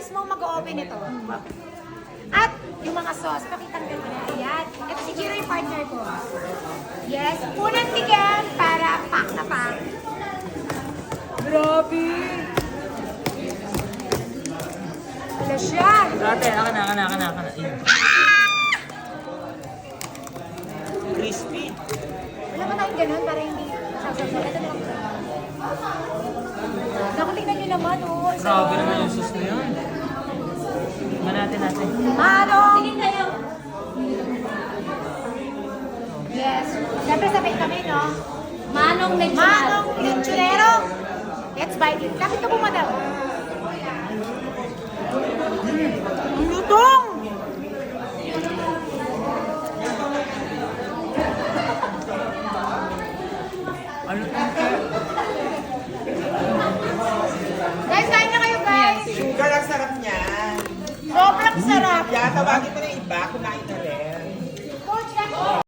mismo mag-open ito. At yung mga sauce, pakitanggal ko na. Ayan. Ito si Jiro yung partner ko. Yes. Unang tigan para pack na pack. Grabe! Wala siya. Ate, akan na. Crispy. Wala ba tayong ganun para hindi sasasal? Ito na lang. Naku, tingnan nyo naman, oh. Grabe naman yung sauce na yun. Manatin natin. Manong! Tingin kayo. Yes. Siyempre sabay kami, no? Manong Manong Lechonero. Let's bite it. Lapit ka po, madam. Ang lutong! Ano? Guys, kain na kayo, guys. Sugar, ang sarap niya. Sobrang sarap. Kaya tawagin mo na iba, kumain na rin.